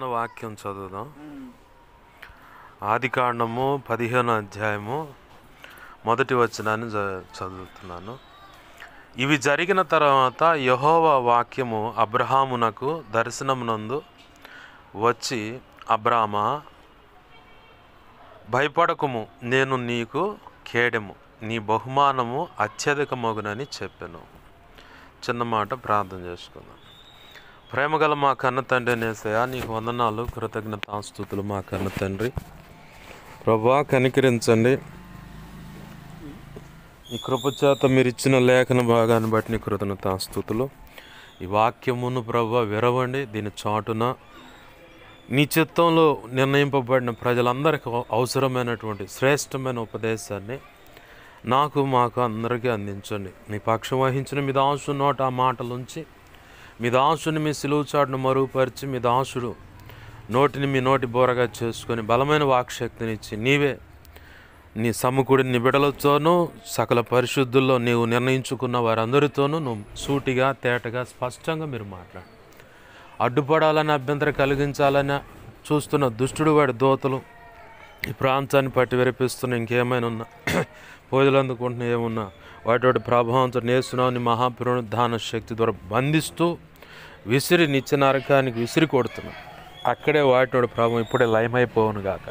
వాక్యం చదువుదాం. ఆదికాండము 15వ అధ్యాయము మొదటి వచనాన్ని చదువుతున్నాను. ఇవి జరిగిన తర్వాత యెహోవా వాక్యము అబ్రహామునకు దర్శనమునందు వచ్చి, అబ్రామా, భయపడకుము, నేను నీకు కేడెము, నీ బహుమానము అత్యధికమగునని చెప్పెను. చిన్న మాట ప్రార్థన చేసుకుందాం. ప్రేమగల మా కన్న తండ్రి యేసయ్యా, నీకు వందనాలు, కృతజ్ఞతాస్తుతులు. మా కన్న తండ్రి ప్రభువా, కనికరించండి. ఈ కృపచేత మీరు ఇచ్చిన లేఖన భాగాన్ని బట్టి నీ కృతజ్ఞతాస్తుతులు. ఈ వాక్యమును ప్రభువా విరవండి. దీని చాటున నీ చిత్తంలో నిర్ణయింపబడిన ప్రజలందరికీ అవసరమైనటువంటి శ్రేష్టమైన ఉపదేశాన్ని మాకు అందరికీ అందించండి. మీ పక్షం వహించిన మీ దాసు నోట ఆ మాటలుంచి, మీ దాసుని మీ సిలువ చాటును మరుగుపరిచి, మీ దాసుడు నోటిని మీ నోటి బోరగా చేసుకొని బలమైన వాక్శక్తినిచ్చి, నీవే నీ సముకుడి నీ బిడలతోనూ సకల పరిశుద్ధుల్లో నీవు నిర్ణయించుకున్న వారందరితోనూ నువ్వు సూటిగా తేటగా స్పష్టంగా మీరు మాట్లాడు. అడ్డుపడాలని, అభ్యంతరం కలిగించాలని చూస్తున్న దుష్టుడు వాడి దోతలు ఈ ప్రాంతాన్ని పట్టి విరిపిస్తున్న ఇంకేమైనా ఉన్నా, పూజలు అందుకుంటున్నా ఏమున్నా, వాటి ప్రభావంతో నేస్తున్నావు మహాపునరుద్ధాన శక్తి ద్వారా బంధిస్తూ విసిరి నిత్య నరకానికి విసిరి కొడుతున్నావు. అక్కడే వాటి ప్రభావం ఇప్పుడే లయమైపోవును గాక.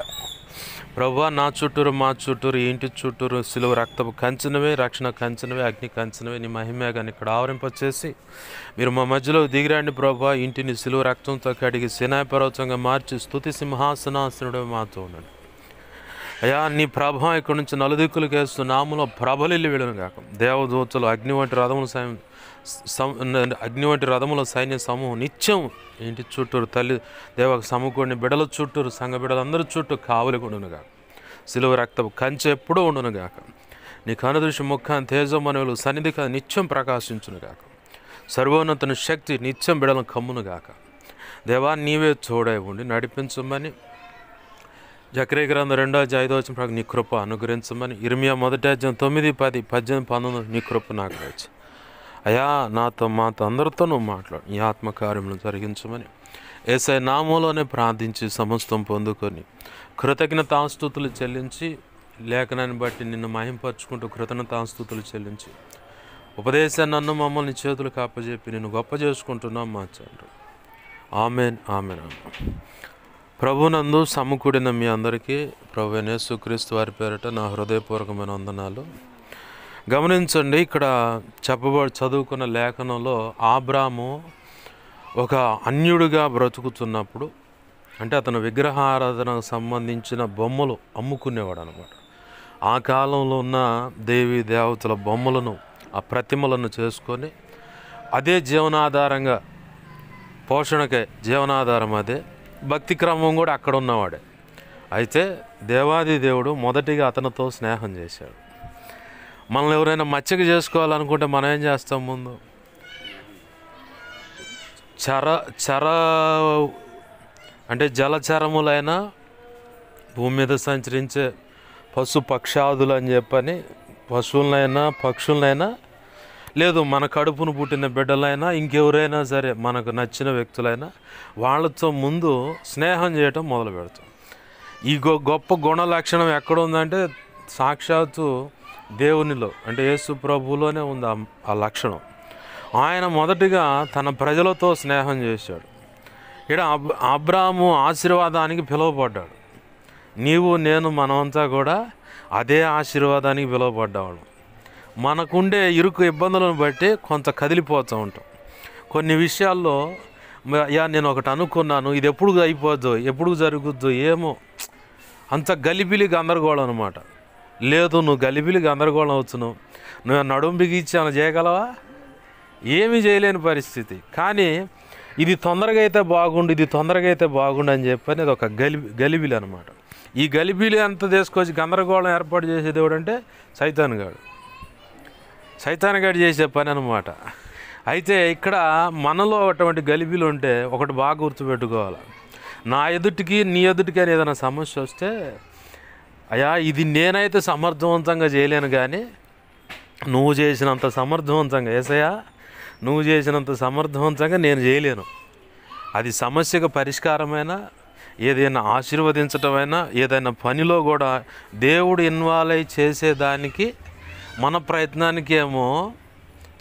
ప్రభువా, నా చుట్టూరు మా చుట్టూరు ఇంటి చుట్టూరు సిలువ రక్తపు కంచనవే, రక్షణ కంచనవే, అగ్ని కంచనవే నీ మహిమేగాని ఇక్కడ ఆవరింపచేసి మీరు మా మధ్యలో దిగిరండి ప్రభువా. ఇంటిని సిలువ రక్తంతో కడిగి సినాయి పర్వతంగా మార్చి స్తుతి సింహాసనాసనుడు మాతో ఉండండి అయ్యా. నీ ప్రభావం ఇక్కడ నుంచి నలుదిక్కులకు వేస్తూ నామలో ప్రబలిల్లి వెళ్ళను గాక. దేవదూతలు అగ్ని వంటి రథముల సైన్య సమూహం నిత్యం ఇంటి చుట్టూరు తల్లి దేవ సమకూడిని బిడల చుట్టూరు సంఘ బిడలందరి చుట్టూ కావలి ఉండును గాక. సిలువ రక్తపు కంచె ఎప్పుడూ ఉండును గాక. నీ కనుదృష్టి ముఖాన్ని తేజమనులు సన్నిధిగా నిత్యం ప్రకాశించును గాక. సర్వోన్నతుని శక్తి నిత్యం బిడలను కమ్మును గాక. దేవా, నీవే తోడై ఉండి నడిపించమని జకరియా గ్రంథం 2:5 ప్రకారం నీ కృప అనుగ్రహించమని, ఇర్మియా 1:9, 10, 18, 19 నీ కృప నాకు వచ్చి అయ్యా, మాతో అందరితో నువ్వు మాట్లాడు. ఈ ఆత్మకార్యములను జరిగించమని యేసయ్య నామములోనే ప్రార్థించి సమస్తం పొందుకొని కృతజ్ఞతాస్తుతులు చెల్లించి, లేఖనాన్ని బట్టి నిన్ను మహింపరచుకుంటూ కృతజ్ఞతాస్తుతులు చెల్లించి ఉపదేశాన్ని నన్ను మమ్మల్ని చేతులకు అప్పజెప్పి నిన్ను గొప్ప చేసుకుంటున్నాం మా తండ్రి. Amen, amen. ప్రభునందు సమకూడిన మీ అందరికీ ప్రభు యేసుక్రీస్తు వారి పేరిట నా హృదయపూర్వకమైన వందనాలు. గమనించండి, ఇక్కడ చదువుకున్న లేఖనంలో అబ్రాము ఒక అన్యుడిగా బ్రతుకుతున్నప్పుడు, అంటే అతను విగ్రహారాధనకు సంబంధించిన బొమ్మలు అమ్ముకునేవాడు అనమాట. ఆ కాలంలో ఉన్న దేవీ దేవతల బొమ్మలను, ఆ ప్రతిమలను చేసుకొని అదే జీవనాధారంగా, పోషణకే జీవనాధారం అదే, భక్తి క్రమం కూడా అక్కడ ఉన్నవాడే. అయితే దేవాది దేవుడు మొదటిగా అతనితో స్నేహం చేశాడు. మనల్ని ఎవరైనా మచ్చిక చేసుకోవాలనుకుంటే మనం ఏం చేస్తాం? ముందు అంటే జలచరములైన భూమి మీద సంచరించే పశు పక్షాదులు అని చెప్పని, పశువులైనా పక్షులైనా లేదు మన కడుపును పుట్టిన బిడ్డలైనా ఇంకెవరైనా సరే మనకు నచ్చిన వ్యక్తులైనా వాళ్ళతో ముందు స్నేహం చేయటం మొదలు పెడతాం. ఈ గొప్ప గుణ లక్షణం ఎక్కడ ఉందంటే సాక్షాత్తు దేవునిలో, అంటే యేసు ప్రభువులోనే ఉంది ఆ లక్షణం. ఆయన మొదటిగా తన ప్రజలతో స్నేహం చేశాడు. ఇక్కడ అబ్రాము ఆశీర్వాదానికి పిలువబడ్డాడు. నీవు నేను మనమంతా కూడా అదే ఆశీర్వాదానికి పిలువబడ్డాడు. మనకుండే ఇరుకు ఇబ్బందులను బట్టి కొంత కదిలిపోతూ ఉంటాం. కొన్ని విషయాల్లో నేను ఒకటి అనుకున్నాను, ఇది ఎప్పుడు అయిపోద్దో, ఎప్పుడు జరుగుద్దో ఏమో, అంత గలిబిలి గందరగోళం అనమాట. లేదు, నువ్వు గలిబిలి గందరగోళం అవుతున్నావు. నువ్వు నడుము బిగించి అలా చేయగలవా? ఏమీ చేయలేని పరిస్థితి. కానీ ఇది తొందరగా అయితే బాగుండు, ఇది తొందరగా అయితే బాగుండు అని చెప్పని అది ఒక గలిబిలి అనమాట. ఈ గలిబిలి అంతా తీసుకొచ్చి గందరగోళం ఏర్పాటు చేసే దేవుడు అంటే సైతాన్ గాడు చేసే పని అనమాట. అయితే ఇక్కడ మనలో అటువంటి గలిబిలు ఉంటే ఒకటి బాగా గుర్తుపెట్టుకోవాలి. నా ఎదుటికి నీ ఎదుటికి అని ఏదైనా సమస్య వస్తే, అయ్యా ఇది నేనైతే సమర్థవంతంగా చేయలేను, కానీ నువ్వు చేసినంత సమర్థవంతంగా, యేసయ్యా నువ్వు చేసినంత సమర్థవంతంగా నేను చేయలేను. అది సమస్యకు పరిష్కారమైనా, ఏదైనా ఆశీర్వదించటమైనా, ఏదైనా పనిలో కూడా దేవుడు ఇన్వాల్వ్ అయి చేసేదానికి మన ప్రయత్నానికి ఏమో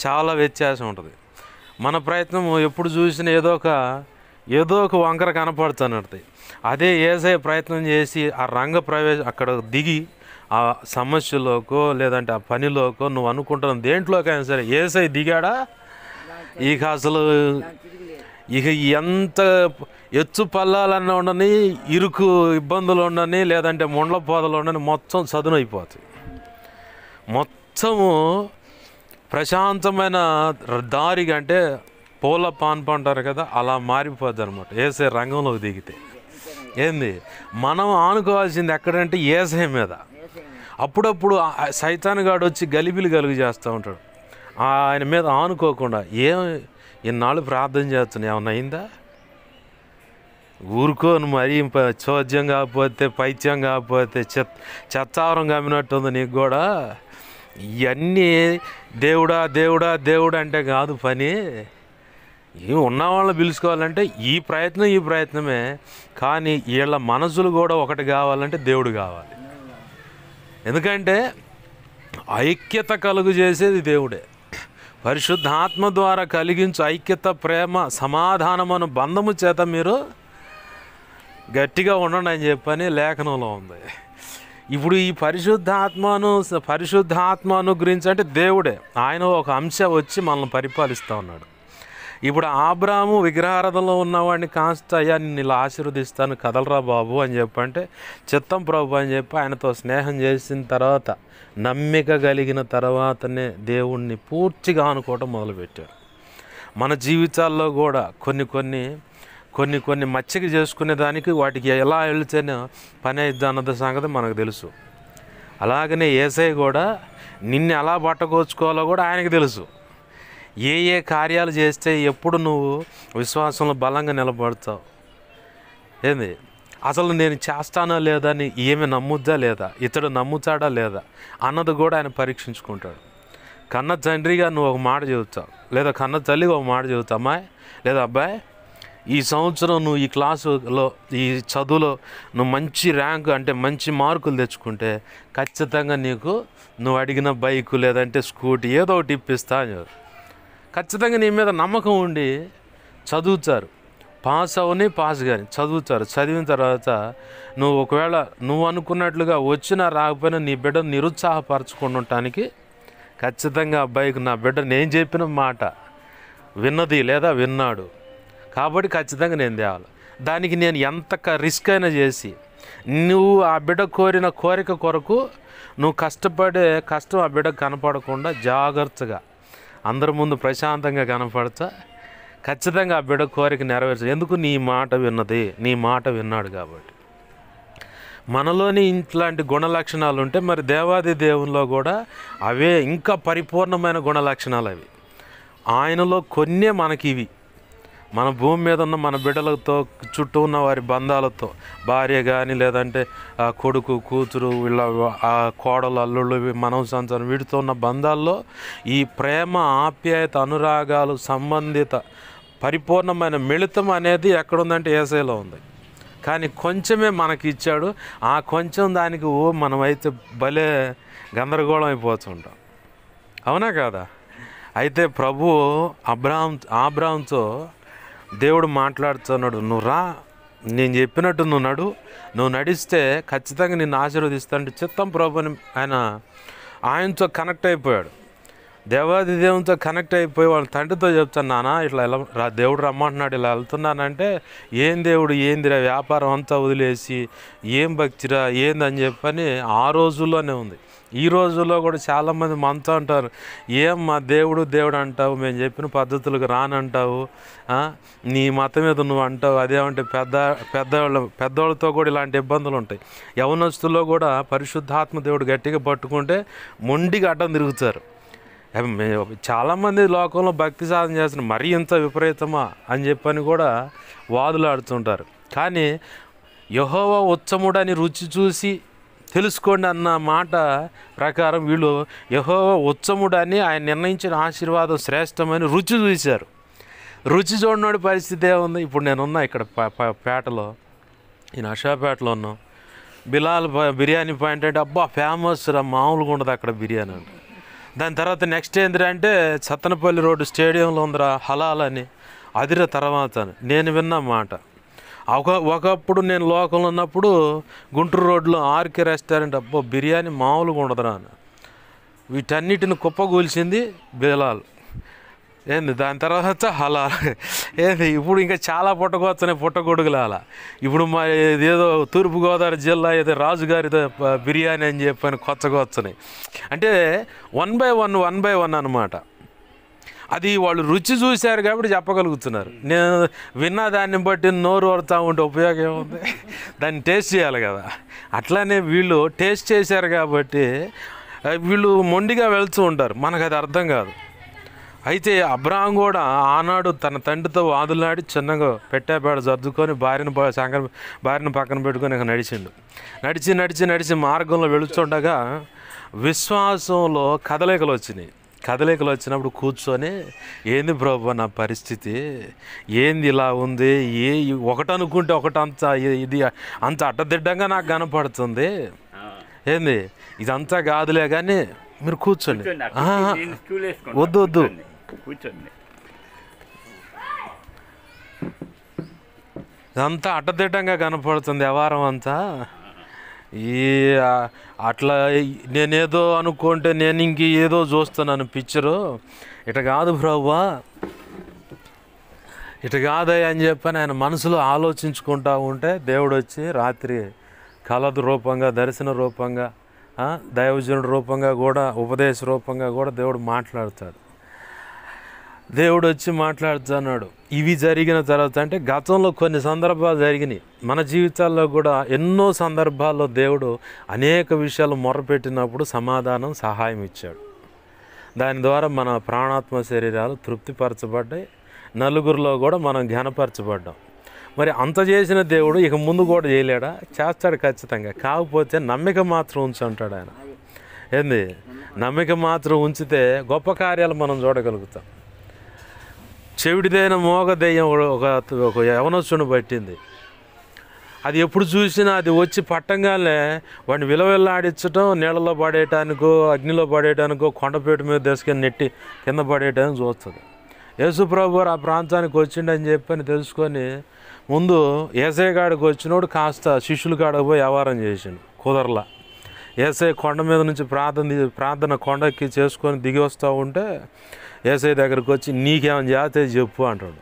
చాలా వ్యత్యాసం ఉంటుంది. మన ప్రయత్నం ఎప్పుడు చూసినా ఏదో ఒక వంకర కనపడుతున్నది. అదే యేసయ్య ప్రయత్నం చేసి ఆ అక్కడ దిగి ఆ సమస్యలోకో లేదంటే ఆ పనిలోకో నువ్వు అనుకుంటున్న దేంట్లోకైనా సరే యేసయ్య దిగాడా, ఇక అసలు ఎంత ఎత్తు పల్లాలన్నా ఉండని, ఇరుకు ఇబ్బందులు ఉండని, లేదంటే ముండ్ల పోదలు ఉండని, మొత్తం చదును అయిపోతాయి. మొత్తము ప్రశాంతమైన దారి అంటే పూల పాన్పు అంటారు కదా, అలా మారిపోద్ది అనమాట యేసయ్య రంగంలోకి దిగితే. ఏంది మనం ఆనుకోవాల్సింది ఎక్కడంటే యేసయ్య మీద. అప్పుడప్పుడు సైతానుగాడు వచ్చి గలిబిలి కలుగు చేస్తూ ఉంటాడు. ఆయన మీద ఆనుకోకుండా ఇన్నాళ్ళు ప్రార్థన చేస్తున్నాను, ఏమన్నా అయిందా, ఊరుకోను మరి చోద్యం కాకపోతే పైత్యం కాకపోతే చెత్తావరం కమ్మినట్టుంది నీకు కూడా. ఇవన్నీ దేవుడా దేవుడా దేవుడు అంటే కాదు పని. ఉన్న వాళ్ళని పిలుచుకోవాలంటే ఈ ప్రయత్నమే. కానీ వీళ్ళ మనసులు కూడా ఒకటి కావాలంటే దేవుడు కావాలి. ఎందుకంటే ఐక్యత కలుగు చేసేది దేవుడే. పరిశుద్ధాత్మ ద్వారా కలిగించు ఐక్యత, ప్రేమ, సమాధానమును బంధము చేత మీరు గట్టిగా ఉండండి అని చెప్పని లేఖనంలో ఉంది. ఇప్పుడు ఈ పరిశుద్ధాత్మను గురించి అంటే దేవుడే, ఆయన ఒక అంశం వచ్చి మనల్ని పరిపాలిస్తూ ఉన్నాడు. ఇప్పుడు అబ్రాహాము విగ్రహారాధనలో ఉన్నవాడిని కాస్త అయ్యా నేను ఇలా ఆశీర్వదిస్తాను కదలరా బాబు అని చెప్పంటే చిత్తం ప్రభు అని చెప్పి ఆయనతో స్నేహం చేసిన తర్వాత, నమ్మిక కలిగిన తర్వాతనే దేవుణ్ణి పూర్తిగా అనుకోవటం మొదలుపెట్టాడు. మన జీవితాల్లో కూడా కొన్ని మచ్చిక చేసుకునే దానికి వాటికి ఎలా వెళితేనే పని అయిద్ది అన్నది సంగతి మనకు తెలుసు. అలాగనే యేసయ్య కూడా నిన్ను ఎలా పట్టకొచ్చుకోవాలో కూడా ఆయనకు తెలుసు. ఏ కార్యాలు చేస్తే ఎప్పుడు నువ్వు విశ్వాసంలో బలంగా నిలబడతావు, ఏంది అసలు నేను చేస్తానా లేదా అని ఏమి నమ్ముద్దా లేదా, ఇతడు నమ్ముతాడా లేదా అన్నది కూడా ఆయన పరీక్షించుకుంటాడు. కన్న తండ్రిగా నువ్వు ఒక మాట చెబుతావు, లేదా కన్న తల్లిగా ఒక మాట చెబుతావు, అమ్మాయి లేదా అబ్బాయి ఈ సంవత్సరం నువ్వు ఈ క్లాసులో ఈ చదువులో నువ్వు మంచి ర్యాంకు అంటే మంచి మార్కులు తెచ్చుకుంటే ఖచ్చితంగా నువ్వు అడిగిన బైకు లేదంటే స్కూటీ ఏదో ఒకటి ఇప్పిస్తా అని ఖచ్చితంగా నీ మీద నమ్మకం ఉండి చదువుతారు. పాస్ కానీ చదువుతారు. చదివిన తర్వాత నువ్వు ఒకవేళ నువ్వు అనుకున్నట్లుగా వచ్చినా రాకపోయినా నీ బిడ్డను నిరుత్సాహపరచుకుని ఉండటానికి ఖచ్చితంగా అబ్బాయికి నా బిడ్డ నేను చెప్పిన మాట విన్నది లేదా విన్నాడు కాబట్టి ఖచ్చితంగా నేను తేవాలి. దానికి నేను ఎంత రిస్క్ అయినా చేసి నువ్వు ఆ బిడ్డ కోరిన కోరిక కొరకు నువ్వు కష్టపడే కష్టం ఆ బిడ్డకు కనపడకుండా జాగ్రత్తగా అందరి ముందు ప్రశాంతంగా కనపడతా ఖచ్చితంగా ఆ బిడ్డ కోరిక నెరవేర్చు. ఎందుకు నీ మాట విన్నాడు కాబట్టి. మనలోని ఇట్లాంటి గుణలక్షణాలు ఉంటే మరి దేవాది దేవునిలో కూడా అవే ఇంకా పరిపూర్ణమైన గుణలక్షణాలు అవి. ఆయనలో కొన్నే మనకి ఇవి. మన భూమి మీద ఉన్న మన బిడ్డలతో చుట్టూ ఉన్న వారి బంధాలతో భార్య కానీ లేదంటే కొడుకు కూతురు వీళ్ళ కోడలు అల్లుళ్ళు మనవ సంతానం వీటితో ఉన్న బంధాల్లో ఈ ప్రేమ ఆప్యాయత అనురాగాలు సంబంధిత పరిపూర్ణమైన మిళితం అనేది ఎక్కడుందంటే యేసయ్యలో ఉంది. కానీ కొంచెమే మనకి ఇచ్చాడు. ఆ కొంచెం దానికి మనమైతే భలే గందరగోళం అయిపోతుంటాం. అవునా కాదా? అయితే ప్రభు అబ్రాహాంతో దేవుడు మాట్లాడుతున్నాడు, నువ్వు రా, నేను చెప్పినట్టు నువ్వు నడిస్తే ఖచ్చితంగా నిన్ను ఆశీర్వదిస్తానంటే చిత్తం ప్రభుని ఆయనతో కనెక్ట్ అయిపోయాడు. దేవాది దేవునితో కనెక్ట్ అయిపోయి వాళ్ళ తండ్రితో చెప్తాను, నాన్న ఇట్లా దేవుడు రమ్మంటున్నాడు, ఇలా వెళ్తున్నానంటే ఏం దేవుడు ఏందిరా వ్యాపారం అంతా వదిలేసి ఏం భక్తిరా ఏందని చెప్పని ఆ రోజుల్లోనే ఉంది. ఈ రోజుల్లో కూడా చాలామంది మనతో అంటారు, ఏం మా దేవుడు అంటావు, మేము చెప్పిన పద్ధతులకు రానంటావు, నీ మతం మీద నువ్వు అంటావు, అదేమంటే పెద్దవాళ్ళతో కూడా ఇలాంటి ఇబ్బందులు ఉంటాయి. యవనస్తుల్లో కూడా పరిశుద్ధాత్మ దేవుడు గట్టిగా పట్టుకుంటే మొండిగా అడ్డం తిరుగుతారు. చాలామంది లోకంలో భక్తి సాధన చేస్తున్నారు, మరీ ఇంత విపరీతమా అని చెప్పని కూడా వాదులాడుతుంటారు. కానీ యెహోవా ఉత్తముడని రుచి చూసి తెలుసుకోండి అన్న మాట ప్రకారం వీళ్ళు యెహోవా ఉత్తముడని ఆయన నిర్ణయించిన ఆశీర్వాదం శ్రేష్టమని రుచి చూశారు. రుచి చూడనోడి పరిస్థితి ఏముంది? ఇప్పుడు నేనున్నా ఇక్కడ పేటలో, ఈ నషాపేటలో ఉన్నాం. బిలాల్ బిర్యానీ పాయింట్ అంటే అబ్బా ఫేమస్ రా, మామూలుగా ఉండదు అక్కడ బిర్యానీ అంటే. దాని తర్వాత నెక్స్ట్ ఏంటంటే సత్తనపల్లి రోడ్డు స్టేడియంలో ఉందిరా హలాల్ అని, అదిరా తర్వాత నేను విన్న మాట. ఒకప్పుడు నేను లోకల్ ఉన్నప్పుడు గుంటూరు రోడ్లో ఆర్కే రెస్టారెంట్, అబ్బో బిర్యానీ మామూలుగా ఉండదురా అని. వీటన్నిటిని కుప్పగూల్చింది బిలాల్. ఏంది దాని తర్వాత హలాల్. ఏంది ఇప్పుడు ఇంకా చాలా పుట్టకొస్తున్నాయి, పుట్టగొడుగులు అలా. ఇప్పుడు మా ఏదో తూర్పుగోదావరి జిల్లా ఏదో రాజుగారి బిర్యానీ అని చెప్పని కొత్తగా వస్తున్నాయి. అంటే 1 by 1 అనమాట. అది వాళ్ళు రుచి చూశారు కాబట్టి చెప్పగలుగుతున్నారు. నేను విన్న దాన్ని బట్టి నోరు వరుతూ ఉంటే ఉపయోగం ఏముంది? దాన్ని టేస్ట్ చేయాలి కదా. అట్లానే వీళ్ళు టేస్ట్ చేశారు కాబట్టి వీళ్ళు మొండిగా వెళ్తూ ఉంటారు, మనకు అది అర్థం కాదు. అయితే అబ్రహాం కూడా ఆనాడు తన తండ్రితో వాదులాడి చిన్నగా పెట్టేపేడ సర్దుకొని భార్యను పక్కన పెట్టుకొని ఇక నడిచి మార్గంలో వెళుతుండగా విశ్వాసంలో కదలికలు వచ్చినప్పుడు కూర్చొని, ఏంది ప్రభు నా పరిస్థితి, ఏంది ఇలా ఉంది, ఒకటి అనుకుంటే ఒకటి ఇది అంత అడ్డదిడ్డంగా నాకు కనపడుతుంది, ఏంది ఇదంతా కాదులే కానీ మీరు కూర్చోండి. వద్దు కూర్చోండి, ఇదంతా అడ్డదిడ్డంగా కనపడుతుంది వ్యవహారం అంతా. అట్లా నేనేదో అనుకుంటే నేను ఇంక ఏదో చూస్తున్నాను పిక్చరు, ఇట కాదు ప్రభువా, ఇట కాదయ్య అని చెప్పని ఆయన మనసులో ఆలోచించుకుంటూ ఉంటే దేవుడు వచ్చి రాత్రి కళ రూపంగా, దర్శన రూపంగా, దైవజనుడి రూపంగా కూడా, ఉపదేశ రూపంగా కూడా దేవుడు మాట్లాడతాడు. దేవుడు వచ్చి మాట్లాడుతున్నాడు. ఇవి జరిగిన తర్వాత అంటే గతంలో కొన్ని సందర్భాలు జరిగినాయి మన జీవితాల్లో కూడా. ఎన్నో సందర్భాల్లో దేవుడు అనేక విషయాలు మొరపెట్టినప్పుడు సమాధానం, సహాయం ఇచ్చాడు. దాని ద్వారా మన ప్రాణాత్మ శరీరాలు తృప్తిపరచబడ్డాయి, నలుగురిలో కూడా మనం ఘనపరచబడ్డాం. మరి అంత చేసిన దేవుడు ఇక ముందు కూడా చేయలేడా? చేస్తాడు ఖచ్చితంగా. కాకపోతే నమ్మిక మాత్రం ఉంచంటాడు ఆయన. ఏంది? నమ్మిక మాత్రం ఉంచితే గొప్ప కార్యాలు మనం చూడగలుగుతాం. చెవిటిదైన మోగ దెయ్యం ఒక యవనస్తుని పట్టింది. అది ఎప్పుడు చూసినా అది వచ్చి పట్టంగానే వాడిని విలవిల్లాడించడం, నీళ్ళలో పడేయటానికో, అగ్నిలో పడేయటానికో, కొండపేట మీద తీసుకొని నెట్టి కింద పడేయటానికి చూస్తుంది. యేసుప్రభు ఆ ప్రాంతానికి వచ్చిండని చెప్పని తెలుసుకొని ముందు ఏసయ్య కాడికి వచ్చినోడు కాస్త శిష్యుల కాడికి పోయి వ్యవహారం చేసిండు. కుదరలా. ఏసయ్య కొండ మీద నుంచి ప్రార్థన కొండకి చేసుకొని దిగి వస్తూ ఉంటే ఏసయ్య దగ్గరికి వచ్చి నీకేమైనా చేస్తే చెప్పు అంటాడు.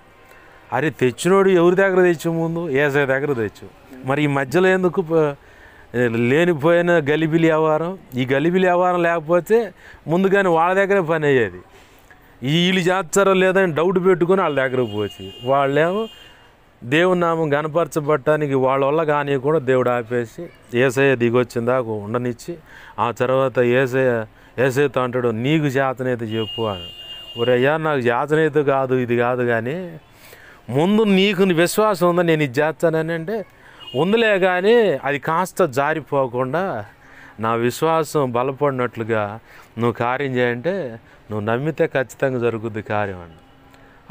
అరే తెచ్చినోడు ఎవరి దగ్గర తెచ్చు? ముందు ఏసయ్య దగ్గర తెచ్చు. మరి ఈ మధ్యలో ఎందుకు లేనిపోయిన గలిబిలి వ్యవహారం? ఈ గలిబిలి వ్యవహారం లేకపోతే ముందుగానే వాళ్ళ దగ్గరే పని అయ్యేది. వీళ్ళు చేస్తారో లేదని డౌట్ పెట్టుకొని వాళ్ళ దగ్గరకు పోచి వాళ్ళేమో దేవుని నామం గనపరచబట్టడానికి వాళ్ళ వల్ల కానీ కూడా దేవుడు ఆపేసి ఏసయ్య దిగొచ్చిందాక ఉండనిచ్చి ఆ తర్వాత ఏసయ్యతో అంటాడు, నీకు చేతనైతే చెప్పు అని. ఒరయ్యా నాకు చేతనైతే కాదు, ఇది కాదు, కానీ ముందు నీకు విశ్వాసం ఉందా నేను ఇది చేస్తానని అంటే ఉందిలే, కానీ అది కాస్త జారిపోకుండా నా విశ్వాసం బలపడినట్లుగా నువ్వు కార్యం చేయంటే నువ్వు నమ్మితే ఖచ్చితంగా జరుగుద్ది కార్యం అని.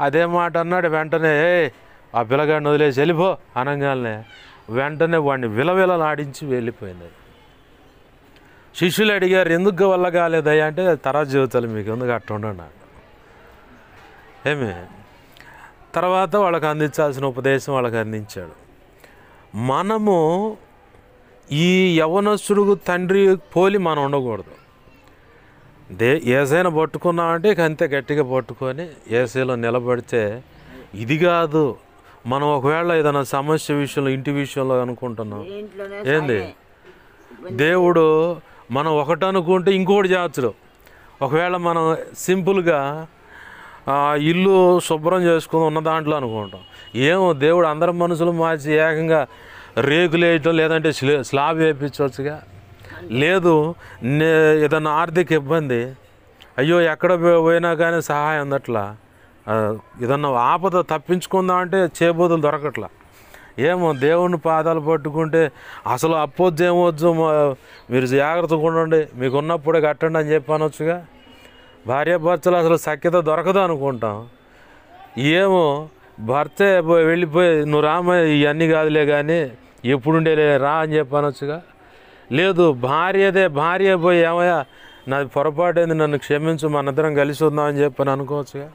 అదే మాట అన్నాడు. వెంటనే ఆ పిల్లగాడిని వదిలేసి వెళ్ళిపో అనగానే వెంటనే వాడిని విలవిలలాడించి వెళ్ళిపోయింది. శిష్యులు అడిగారు, ఎందుకు వల్ల కాలేదయ్యా అంటే తర్వాత జీవితాలు మీకు ఎందుకు అట్ట ఉండండి ఏమి. తర్వాత వాళ్ళకి అందించాల్సిన ఉపదేశం వాళ్ళకి అందించాడు. మనము ఈ యవనస్తుడు తండ్రి పోలి మనం ఉండకూడదు. ఏసైనా పట్టుకున్నామంటే ఇక అంతే గట్టిగా పట్టుకొని ఏసైలో నిలబడితే ఇది కాదు. మనం ఒకవేళ ఏదైనా సమస్య విషయంలో, ఇంటి విషయంలో అనుకుంటున్నాం, ఏంది దేవుడు మనం ఒకటి అనుకుంటే ఇంకోటి చేర్చడు. ఒకవేళ మనం సింపుల్గా ఇల్లు శుభ్రం చేసుకుని ఉన్న దాంట్లో అనుకుంటాం, ఏమో దేవుడు అందరి మనసులు మార్చి ఏకంగా రేకులు వేయటం, లేదంటే స్లాబ్ వేయించవచ్చుగా. లేదు ఏదన్నా ఆర్థిక ఇబ్బంది, అయ్యో ఎక్కడ పోయినా కానీ సహాయం అందట్లా, ఏదన్నా ఆపద తప్పించుకుందాం అంటే చేబోతులు దొరకట్లా. ఏమో దేవుని పాదాలు పట్టుకుంటే అసలు అప్పొద్దు ఏమొద్దు, మీరు జాగ్రత్తగా ఉండండి, మీకు ఉన్నప్పుడే కట్టండి అని చెప్పి అనొచ్చుగా. భార్యాభర్తలు అసలు సఖ్యత దొరకదు అనుకుంటాం. ఏమో భర్తే వెళ్ళిపోయి నువ్వు రామ ఇవన్నీ కాదులే కానీ ఎప్పుడుండేలే రా అని చెప్పనొచ్చుగా. లేదు భార్య పోయి ఏమయ్యా నాది పొరపాటైంది నన్ను క్షమించు మనందరం కలిసి ఉందామని చెప్పని అనుకోవచ్చుగా.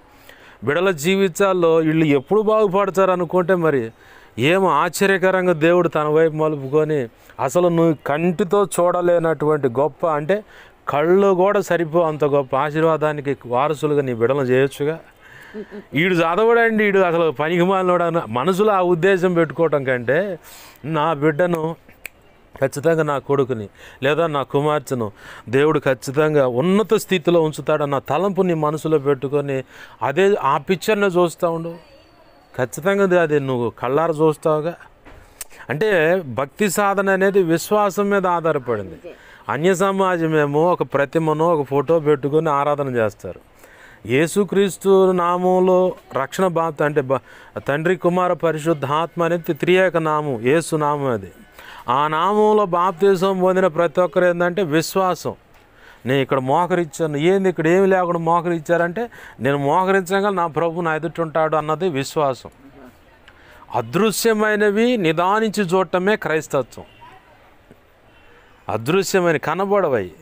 బిడల జీవితాల్లో వీళ్ళు ఎప్పుడు బాగుపడతారు అనుకుంటే మరి ఏమో ఆశ్చర్యకరంగా దేవుడు తన వైపు మలుపుకొని అసలు నువ్వు కంటితో చూడలేనటువంటి గొప్ప, అంటే కళ్ళు కూడా సరిపో అంత గొప్ప ఆశీర్వాదానికి వారసులుగా నీ బిడలను చేయొచ్చుగా. వీడు చదవడండి, వీడు అసలు పనికి మాలినోడు మనసులో ఆ ఉద్దేశం పెట్టుకోవటం కంటే నా బిడ్డను ఖచ్చితంగా నా కొడుకుని లేదా నా కుమార్తెను దేవుడు ఖచ్చితంగా ఉన్నత స్థితిలో ఉంచుతాడన్న తలంపు నీ మనసులో పెట్టుకొని అదే ఆ పిక్చర్ని చూస్తూ ఉండు. ఖచ్చితంగా అది నువ్వు కళ్ళార చూస్తావుగా. అంటే భక్తి సాధన అనేది విశ్వాసం మీద ఆధారపడింది. అన్య సమాజమేమో ఒక ప్రతిమను ఒక ఫోటో పెట్టుకొని ఆరాధన చేస్తారు. యేసుక్రీస్తు నామంలో రక్షణ బాప్తి అంటే తండ్రి కుమార పరిశుద్ధ ఆత్మ అనేది త్రియేక నామం, యేసు నామం. అది ఆ నామంలో బాప్తిసం పొందిన ప్రతి ఒక్కరు ఏంటంటే విశ్వాసం. నేను ఇక్కడ మోకరిచ్చాను, ఏంది ఇక్కడ ఏమి లేకుండా మోకరిచ్చారంటే నేను మోకరించగా నా ప్రభు నా ఎదుటుంటాడు అన్నది విశ్వాసం. అదృశ్యమైనవి నిదానించి చూడటమే క్రైస్తత్వం. అదృశ్యమైన కనబడవయి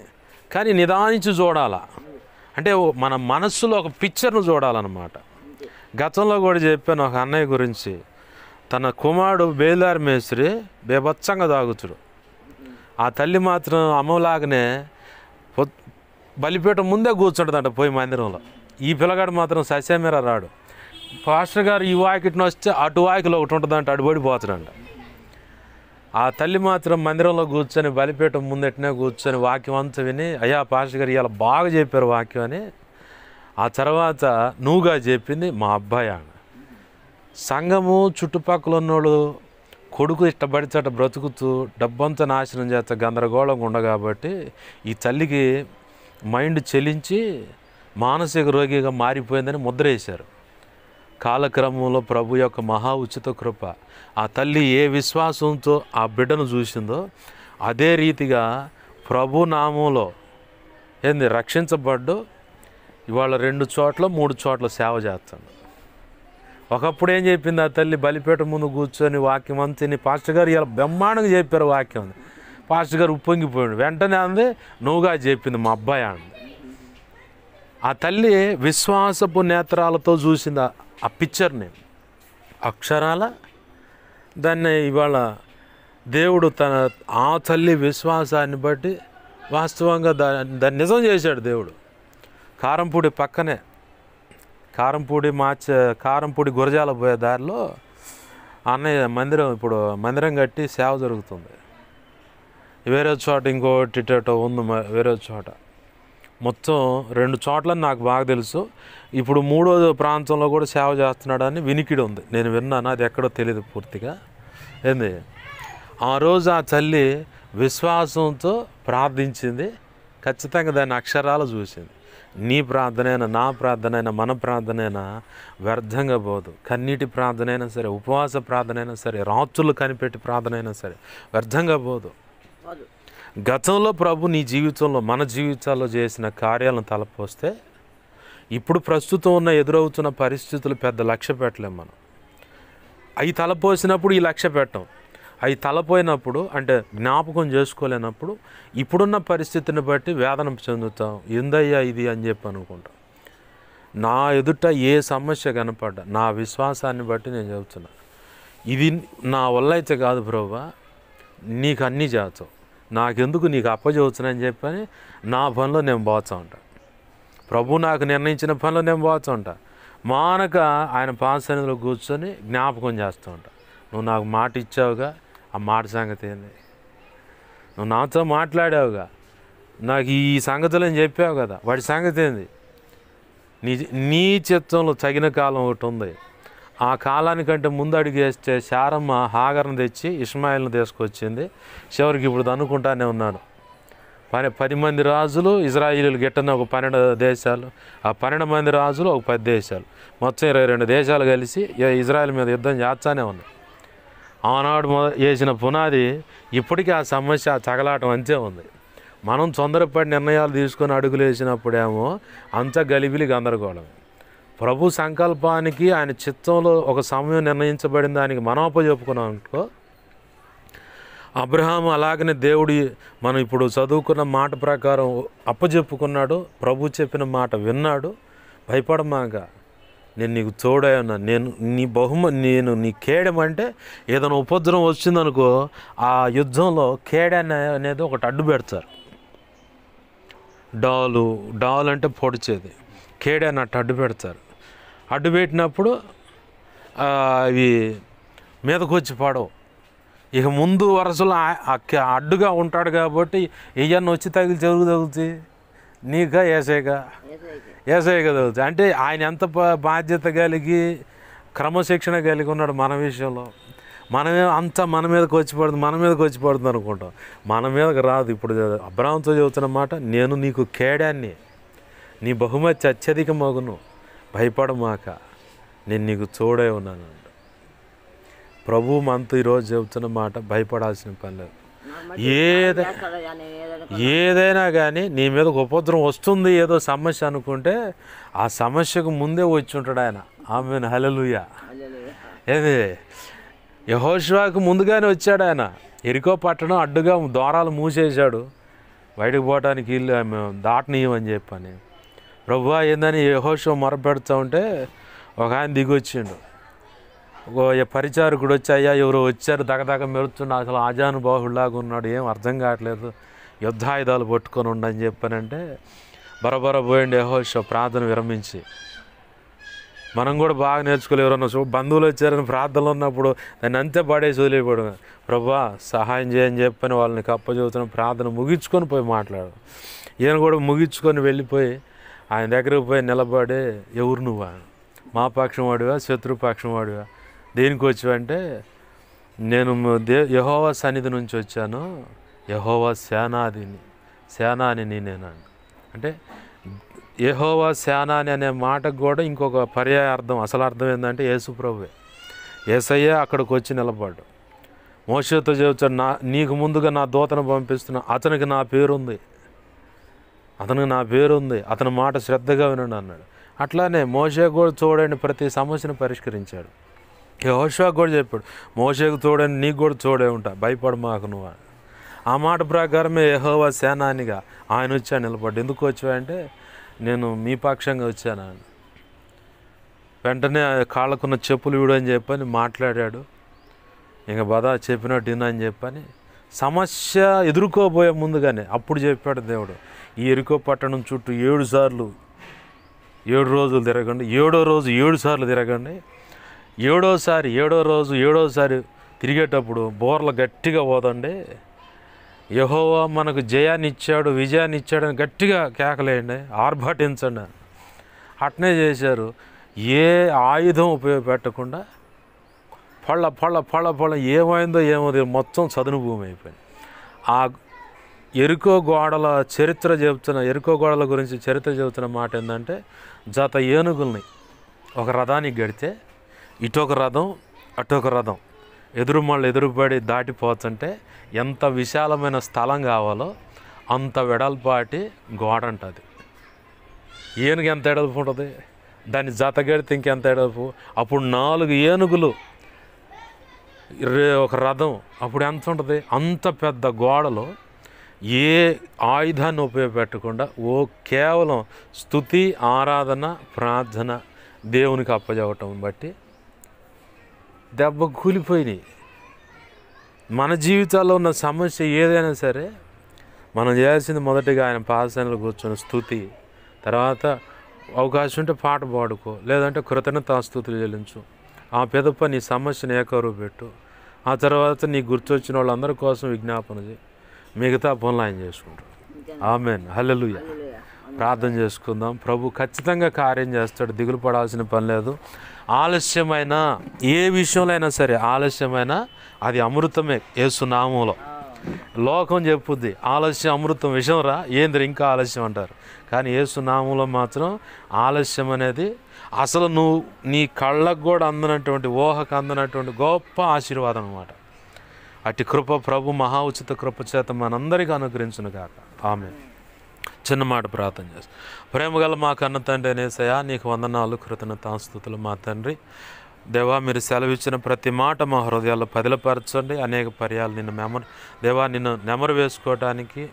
కానీ నిదానించి చూడాలా, అంటే మన మనస్సులో ఒక పిక్చర్ను చూడాలన్నమాట. గతంలో కూడా చెప్పాను ఒక అన్నయ్య గురించి, తన కుమారుడు బేలార్ మేస్త్రి బేబచ్చంగా తాగుతుడు. ఆ తల్లి మాత్రం అమ్మలాగానే బలిపీఠం ముందే కూర్చుంటుందంట పోయి మందిరంలో. ఈ పిల్లగాడు మాత్రం ససేమేర రాడు. పాస్టర్ గారు ఈ వాకిటిని వస్తే అటు వాకిలో ఒకటి ఉంటుందంట, అడుబడిపోతాడంట. ఆ తల్లి మాత్రం మందిరంలో కూర్చొని బలిపీఠం ముందెట్నే కూర్చొని వాక్యం అంతా విని, అయ్యా పాస్టర్ గారు ఇలా బాగా చెప్పారు వాక్యం అని. ఆ తర్వాత నువ్వుగా చెప్పింది మా అబ్బాయి అని. సంఘము చుట్టుపక్కల ఉన్నోళ్ళు కొడుకు ఇష్టపడిచట బ్రతుకుతూ డబ్బంతా నాశనం చేస్తా గందరగోళంగా ఉండ కాబట్టి ఈ తల్లికి మైండ్ చెలించి మానసిక రోగిగా మారిపోయిందని ముద్ర వేశారు. కాలక్రమంలో ప్రభు యొక్క మహా ఉచిత కృప, ఆ తల్లి ఏ విశ్వాసంతో ఆ బిడ్డను చూసిందో అదే రీతిగా ప్రభు నామంలో రక్షించబడ్డు ఇవాళ 2 చోట్ల 3 చోట్ల సేవ చేస్తాను. ఒకప్పుడు ఏం చెప్పింది ఆ తల్లి, బలిపేట ముందు కూర్చొని వాక్యం అంతని పాస్టర్ గారు ఇలా బ్రహ్మాండంగా చెప్పారు వాక్యం. పాస్టర్ గారు ఉప్పొంగిపోయాడు. వెంటనే అంది నువ్వుగా చెప్పింది మా అబ్బాయి అంది. ఆ తల్లి విశ్వాసపు నేత్రాలతో చూసింది ఆ పిక్చర్ని, అక్షరాల దాన్ని ఇవాళ దేవుడు ఆ తల్లి విశ్వాసాన్ని బట్టి వాస్తవంగా దాన్ని నిజం చేశాడు దేవుడు. కారంపూడి పక్కనే కారంపూడి గురజాల పోయే దారిలో అన్నయ్య ఇప్పుడు మందిరం కట్టి సేవ జరుగుతుంది. వేరే చోట ఇంకోటి ఇటో ఉంది, వేరే చోట మొత్తం 2 చోట్లని నాకు బాగా తెలుసు. ఇప్పుడు 3వ ప్రాంతంలో కూడా సేవ చేస్తున్నాడని వినికిడి ఉంది, నేను విన్నాను, అది ఎక్కడో తెలియదు పూర్తిగా. ఆ రోజు ఆ తల్లి విశ్వాసంతో ప్రార్థించింది, ఖచ్చితంగా దాన్ని అక్షరాలు చూసింది. నీ ప్రార్థనైనా నా ప్రార్థనైనా మన ప్రార్థనైనా వ్యర్థంగా పోదు. కన్నీటి ప్రార్థనైనా సరే, ఉపవాస ప్రార్థనైనా సరే, రాత్రులు కనిపెట్టి ప్రార్థనైనా సరే వ్యర్థంగా పోదు. గతంలో ప్రభు నీ జీవితంలో మన జీవితాల్లో చేసిన కార్యాలను తలపోస్తే ఇప్పుడు ప్రస్తుతం ఉన్న ఎదురవుతున్న పరిస్థితులు పెద్ద లక్ష్య పెట్టలేం మనం. అవి తలపోసినప్పుడు ఈ లక్ష్య పెట్టం, అవి తలపోయినప్పుడు అంటే జ్ఞాపకం చేసుకోలేనప్పుడు ఇప్పుడున్న పరిస్థితిని బట్టి వేదన చెందుతాం. ఏందయ్యా ఇది అని చెప్పి అనుకుంటాం. నా ఎదుట ఏ సమస్య కనపడ్డా నా విశ్వాసాన్ని బట్టి నేను చెబుతున్నా, ఇది నా వల్ల అయితే కాదు ప్రభువా, నీకు అన్నీ చేస్తావు, నాకెందుకు నీకు అప్పచెబుతున్నాని చెప్పని నా పనిలో నేను పోతా ఉంటా. ప్రభు నాకు నిర్ణయించిన పనిలో నేను పోతా ఉంటా. మానక ఆయన పాసన్నిధిలో కూర్చొని జ్ఞాపకం చేస్తూ ఉంటా. నువ్వు నాకు మాట ఇచ్చావుగా, ఆ మాట సంగతి ఏంది, నువ్వు నాతో మాట్లాడావుగా, నాకు ఈ సంగతులు అని చెప్పావు కదా, వాటి సంగతి ఏంది, నీ చిత్తంలో తగిన కాలం ఒకటి ఉంది. ఆ కాలానికంటే ముందు అడిగేస్తే శారమ్మ హాగర్ను తెచ్చి ఇష్మాయిల్ని తీసుకొచ్చింది. చివరికి ఇప్పుడు అనుకుంటానే ఉన్నాను, 10 మంది రాజులు ఇజ్రాయిలీలు గిట్టన ఒక 12 దేశాలు, ఆ 12 మంది రాజులు ఒక 10 దేశాలు, మొత్తం 22 దేశాలు కలిసి ఇజ్రాయిల్ మీద యుద్ధం చేస్తానే ఉన్నాయి. ఆనాడు వేసిన పునాది ఇప్పటికీ ఆ సమస్య తగలాటం అంతే ఉంది. మనం తొందరపడి నిర్ణయాలు తీసుకొని అడుగులు వేసినప్పుడేమో అంత గలిబిలి గందరగోళం. ప్రభు సంకల్పానికి ఆయన చిత్తంలో ఒక సమయం నిర్ణయించబడిన దానికి మనం అప్పచెప్పుకున్నాం అనుకో, అబ్రహాము అలాగనే దేవుడి మనం ఇప్పుడు చదువుకున్న మాట ప్రకారం అప్పచెప్పుకున్నాడు, ప్రభు చెప్పిన మాట విన్నాడు. భయపడమాక, నేను నీకు తోడై ఉన్నా, నేను నీ కేడమంటే ఏదైనా ఉపద్రవం వచ్చిందనుకో, ఆ యుద్ధంలో అనేది ఒకటి అడ్డు పెడతారు. డాలు అంటే పొడిచేది, కేడని అట్టు అడ్డు పెడతారు. అడ్డు పెట్టినప్పుడు అవి మీదకు వచ్చి పడవు. ఇక ముందు వరుసలో అడ్డుగా ఉంటాడు కాబట్టి ఏయన్నా వచ్చి తగులుతుంది నీకా ఏసైగా తగులుతుంది. అంటే ఆయన ఎంత బాధ్యత కలిగి క్రమశిక్షణ కలిగి ఉన్నాడు మన విషయంలో. మనమే అంతా మన మీదకి వచ్చి పడుతుంది అనుకుంటాం, మన మీదకి రాదు. ఇప్పుడు అబ్రహాముతో చెబుతున్న మాట, నేను నీకు కేడాన్ని, నీ బహుమతి అత్యధిక మగును, భయపడమాక, నేను నీకు తోడై ఉన్నాను. ప్రభు మనతో ఈరోజు చెబుతున్న మాట, భయపడాల్సిన పని లేదు. ఏదైనా కానీ నీ మీద ఉపద్రవం వస్తుంది, ఏదో సమస్య అనుకుంటే ఆ సమస్యకు ముందే వచ్చి ఉంటాడు ఆయన. ఆమేన్, హల్లెలూయా. ఏది యెహోషువకు ముందుగానే వచ్చాడు ఆయన. ఎరికో పట్టణం అడ్డుగా ద్వారాలు మూసేశాడు, బయటకు పోవడానికి ఇల్లు దాటనీయమని చెప్పని. ప్రభువా ఏందని యెహోషువ మొరపెడుతూ ఉంటే ఒక ఆయన దిగొచ్చిండు. పరిచారకుడు వచ్చి, అయ్యా ఎవరో వచ్చారు దగదగ మెరుతున్నా, అసలు ఆజానుబాహుడిలాగా ఉన్నాడు, ఏం అర్థం కావట్లేదు, యుద్ధాయుధాలు పట్టుకొని ఉండని చెప్పానంటే బరబర పోయిండు యెహోషువ ప్రార్థన విరమించి. మనం కూడా బాగా నేర్చుకోలేరు. ఎవరన్నా బంధువులు వచ్చారని ప్రార్థనలు ఉన్నప్పుడు దాన్ని అంతే పడేసి వదిలేయడం. ప్రభువా సహాయం చేయని చెప్పని వాళ్ళని కప్పచెబుతున్న ప్రార్థన ముగించుకొని పోయి మాట్లాడు. ఈయన కూడా ముగించుకొని వెళ్ళిపోయి ఆయన దగ్గరకు పోయి నిలబడి, ఎవరు నువ్వా, మా పక్షం వాడివా శత్రుపక్షం వాడివా, దేనికి వచ్చావంటే నేను యెహోవా సన్నిధి నుంచి వచ్చాను, యెహోవా సేనాని నేనేనండి. అంటే యెహోవా సేనాని అనే మాటకు కూడా ఇంకొక పర్యాయ అర్థం, అసలు అర్థం ఏంటంటే యేసు ప్రభువే, యేసయ్య అక్కడికి వచ్చి నిలబడ్డాడు. మోషేతో చెబుతాడు, నీకు ముందుగా నా దూతను పంపిస్తున్నా, అతనికి నా పేరుంది, అతని మాట శ్రద్ధగా వినండి అన్నాడు. అట్లానే మోషే కూడా చూడండి ప్రతి సమస్యను పరిష్కరించాడు. యెహోషువ కూడా చెప్పాడు, మోషేకు చూడండి నీకు కూడా చూడే ఉంటా, భయపడమాకు నువ్వు. ఆ మాట ప్రకారమే యెహోవా సేనానిగా ఆయన వచ్చా నిలబడ్డు. ఎందుకు వచ్చావంటే నేను మీ పక్షంగా వచ్చాను. వెంటనే కాళ్ళకున్న చెప్పులు ఇవ్వడు అని చెప్పని మాట్లాడాడు. ఇంకా బదా చెప్పినట్టు వినని చెప్పని సమస్య ఎదుర్కోబోయే ముందుగానే అప్పుడు చెప్పాడు దేవుడు, ఈ ఎరికో పట్టణం చుట్టూ 7 సార్లు 7 రోజులు తిరగండి, 7వ రోజు 7 సార్లు తిరగండి. 7వ రోజు తిరిగేటప్పుడు బోర్లు గట్టిగా పోదండి, యెహోవా మనకు జయాన్ని ఇచ్చాడు, విజయాన్ని ఇచ్చాడని గట్టిగా కేకలేయండి, ఆర్భాటించండి. అట్నే చేశారు. ఏ ఆయుధం ఉపయోగపెట్టకుండా పళ్ళ ఏమైందో ఏమో మొత్తం చదును భూమి అయిపోయింది. ఆ ఎరుకో గోడల గురించి చరిత్ర చెబుతున్న మాట ఏంటంటే, జత ఏనుగుల్ని ఒక రథానికి గడితే ఇటొక రథం అటొక రథం ఎదురుపడి దాటిపోతుంటే ఎంత విశాలమైన స్థలం కావాలో అంత వెడల్పాటి గోడ ఉంటుంది. ఏనుగు ఎంత ఎడల్పు ఉంటుంది, దాన్ని జత గడితే ఇంకెంత ఎడల్పు. అప్పుడు 4 ఏనుగులు ఒక రథం, అప్పుడు ఎంత ఉంటుంది, అంత పెద్ద గోడలో ఏ ఆయుధాన్ని ఉపయోగపెట్టకుండా కేవలం స్తుతి, ఆరాధన, ప్రార్థన దేవునికి అప్పచెప్పటం బట్టి దెబ్బ కూలిపోయినాయి. మన జీవితాల్లో ఉన్న సమస్య ఏదైనా సరే మనం చేయాల్సింది మొదటిగా ఆయన పాదసన్నిధిలో కూర్చొని స్తుతి, తర్వాత అవకాశం ఉంటే పాట పాడుకో, లేదంటే కృతజ్ఞతాస్తుతులు చెల్లించు. ఆ పిదప నీ సమస్యను ఏకరువు పెట్టు. ఆ తర్వాత నీకు గుర్తొచ్చిన వాళ్ళందరి కోసం విజ్ఞాపన చేయి, మిగతా పనులు ఆయన చేసుకుంటాడు. ఆమేన్, హల్లెలూయా. ప్రార్థన చేసుకుందాం. ప్రభు ఖచ్చితంగా కార్యం చేస్తాడు, దిగులు పడాల్సిన పని లేదు. ఆలస్యమైన ఏ విషయంలో అయినా సరే, ఆలస్యమైన అది అమృతమే యేసు నామములో. లోకం చెప్పుద్ది ఆలస్యం అమృతం విషయం రా, ఏంద్ర ఇంకా ఆలస్యం అంటారు. కానీ యేసు నామములో మాత్రం ఆలస్యం అనేది అసలు నీ కళ్ళకు కూడా అందనటువంటి, ఊహకు అందనటువంటి గొప్ప ఆశీర్వాదం అన్నమాట. అట్టి కృప ప్రభు మహా ఉచిత కృప చేత మనందరికీ అనుగ్రహించును గాక. ఆమేన్. చిన్న మాట ప్రార్థన చేస్తాం. ప్రేమగల మా కన్న తండ్రి యేసయ్యా, నీకు వందనాలు, కృతజ్ఞతాస్తుతులు మా తండ్రి. దేవా, మీరు సెలవిచ్చిన ప్రతి మాట మా హృదయాల్లో పదిలపరచండి. అనేక పర్యాలు నిన్ను నెమరు వేసుకోవటానికి,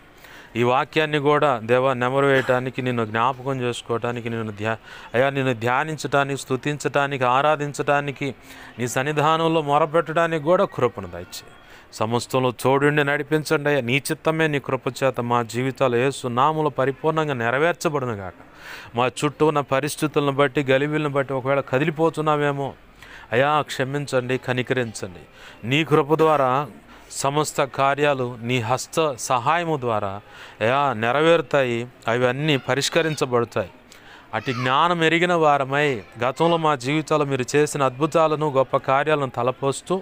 ఈ వాక్యాన్ని కూడా దేవా నెమరు వేయటానికి, నిన్ను జ్ఞాపకం చేసుకోవటానికి, నిన్ను ధ్యానించటానికి, స్తుతించటానికి, ఆరాధించటానికి, నీ సన్నిధానంలో మొరపెట్టడానికి కూడా కృపను దయచేయి. సమస్తంలో తోడుండి నడిపించండి అయ్యా. నీ చిత్తమే నీ కృపచేత మా జీవితాలు యేసు నామములో పరిపూర్ణంగా నెరవేర్చబడును గాక. మా చుట్టూ ఉన్న పరిస్థితులను బట్టి, గలిబిలను బట్టి ఒకవేళ కదిలిపోతున్నామేమో అయ్యా, క్షమించండి, కనికరించండి. నీ కృప ద్వారా సమస్త కార్యాలు నీ హస్త సహాయము ద్వారా అయ్యా నెరవేరుతాయి. అవన్నీ పరిష్కరించబడతాయి. అటు జ్ఞానం ఎరిగిన వారమై గతంలో మా జీవితాల్లో మీరు చేసిన అద్భుతాలను, గొప్ప కార్యాలను తలపోస్తూ,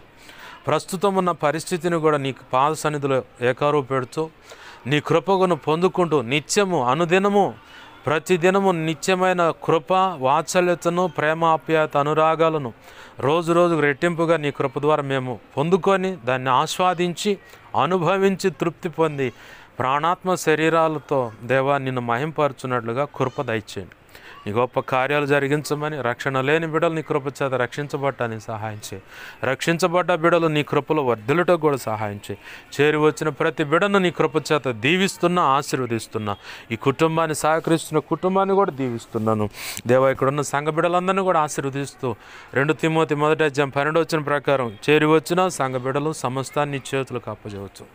ప్రస్తుతం ఉన్న పరిస్థితిని కూడా నీకు పాద సన్నిధిలో ఏకారువు పెడుతూ, నీ కృపను పొందుకుంటూ నిత్యము, అనుదినము, ప్రతిదినము నిత్యమైన కృప, వాత్సల్యతను, ప్రేమ, ఆప్యాయత, అనురాగాలను రోజు రోజుకు రెట్టింపుగా నీ కృప ద్వారా మేము పొందుకొని, దాన్ని ఆస్వాదించి, అనుభవించి, తృప్తి పొంది, ప్రాణాత్మ శరీరాలతో దేవా నిన్ను మహింపరచున్నట్లుగా కృప దయచేయండి. నీ గొప్ప కార్యాలు జరిగించమని, రక్షణ లేని బిడ్డలు నీ కృప చేత రక్షించబడటానికి సహాయం చేయి. రక్షించబడ్డ బిడ్డలు నీ కృపలో వర్ధిల్లుటకు కూడా సహాయం చేయి. చేరి వచ్చిన ప్రతి బిడ్డను నీ కృప చేత దీవిస్తున్నా, ఆశీర్వదిస్తున్నా. ఈ కుటుంబాన్ని సహకరిస్తున్న కుటుంబాన్ని కూడా దీవిస్తున్నాను దేవా. ఇక్కడున్న సంఘ బిడ్డలందరినీ కూడా ఆశీర్వదిస్తూ 2 తిమోతి 1:12 వచ్చిన ప్రకారం చేరి వచ్చిన సంఘ బిడ్డలు సమస్తాన్ని చేతులకు అప్పజేయవచ్చు.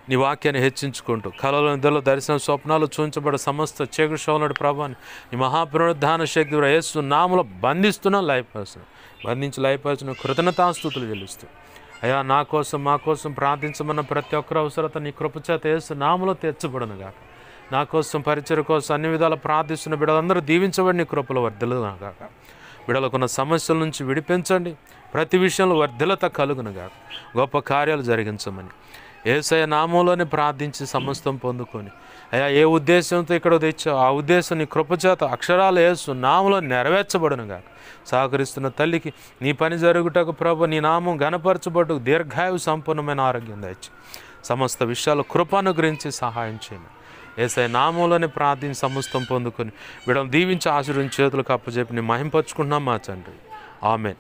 నీ వాక్యాన్ని హెచ్చించుకుంటూ కళలో, నిద్రలో, దర్శన, స్వప్నాలు చూంచబడే సమస్త చీకటి శోధనటి ప్రభావాన్ని నీ మహాపునరుద్ధాన శక్తి ద్వారా యేసు నామములో బంధించి లయపరచున కృతజ్ఞతాస్తుతులు చెల్లిస్తూ అయ్యా, నా కోసం మా కోసం ప్రార్థించమన్న ప్రతి ఒక్కరి అవసరత నీ కృపచేత యేసు నామములో తీర్చబడును గాక. నా కోసం, పరిచర్య కోసం అన్ని విధాలు ప్రార్థిస్తున్న బిడ్డలందరూ దీవించబడి నీ కృపలో వర్ధిల్లును గాక. బిడ్డలకున్న సమస్యల నుంచి విడిపించండి. ప్రతి విషయంలో వర్ధిలత కలుగును గాక. గొప్ప కార్యాలు జరిగించమని యేసయ్య నామంలోనే ప్రార్థించి సమస్తం పొందుకొని అయ్యా, ఏ ఉద్దేశంతో ఇక్కడ తెచ్చావు ఆ ఉద్దేశం నీ కృపచేత అక్షరాలు యేసు నామంలో నెరవేర్చబడును గాక. సహకరిస్తున్న తల్లికి నీ పని జరుగుటకు ప్రభు, నీ నామం ఘనపరచబడుటకు దీర్ఘాయు సంపూర్ణమైన ఆరోగ్యం దయచి సమస్త విషయాలు కృపను గురించి సహాయం చేయమని యేసయ్య నామంలోనే ప్రార్థించి సమస్తం పొందుకొని వీళ్ళని దీవించి ఆశీర్వదించి చేతులకు అప్పచెప్పి నీ మహింపరుచుకుంటున్నాం మా తండ్రి. ఆమేన్.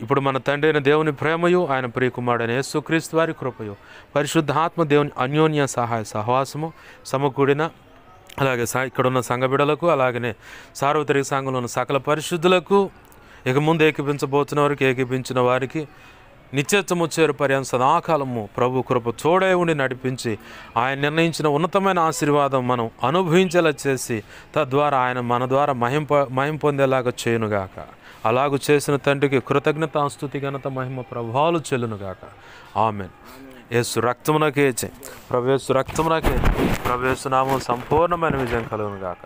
ఇప్పుడు మన తండ్రి అయిన దేవుని ప్రేమయు, ఆయన ప్రియకుమారుడైన యేసుక్రీస్తు వారి కృపయు, పరిశుద్ధాత్మ దేవుని అన్యోన్య సహాయ సహవాసము సమకూడిన, అలాగే ఇక్కడున్న సంఘ బిడ్డలకు, అలాగనే సార్వత్రిక సంఘంలో ఉన్న సకల పరిశుద్ధులకు, ఇక ముందు ఏకీపించబోతున్న వారికి, ఏకీపించిన వారికి నిత్యత్వము చేరు పర్యంత సదాకాలము ప్రభు కృప తోడే ఉండి నడిపించి ఆయన నిర్ణయించిన ఉన్నతమైన ఆశీర్వాదం మనం అనుభవించేలా చేసి, తద్వారా ఆయన మన ద్వారా మహిం పొందేలాగా చేయునుగాక. అలాగూ చేసిన తండ్రికి కృతజ్ఞతాస్తుతి, ఘనత, మహిమ, ప్రభావాలు చెల్లునుగాక. ఆమెన్. యేసు రక్తమునకే ప్రవేశ రక్తమునకే ప్రవేశనామం సంపూర్ణమైన విజయం కలుగునుగాక.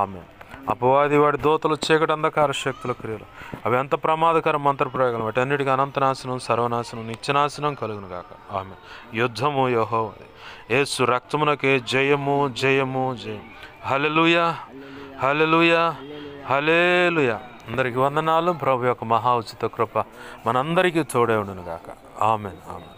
ఆమెన్. అపవాది వాడి దూతలు, చీకటి, అంధకార శక్తుల క్రియలు అవి ఎంత ప్రమాదకర మంత్రప్రయోగాలు, వాటి అన్నిటికీ అనంతనాశనం, సర్వనాశనం, నిత్యనాశనం కలుగునుగాక. ఆమె. యుద్ధము యెహోవాదే. యేసు రక్తమునకే జయము, జయము, జయం. హల్లెలూయా, హల్లెలూయా, హల్లెలూయా. అందరికీ వందనాలు. ప్రభు యొక్క మహా ఉచిత కృప మనందరికీ తోడే ఉండునుగాక. Amen, amen.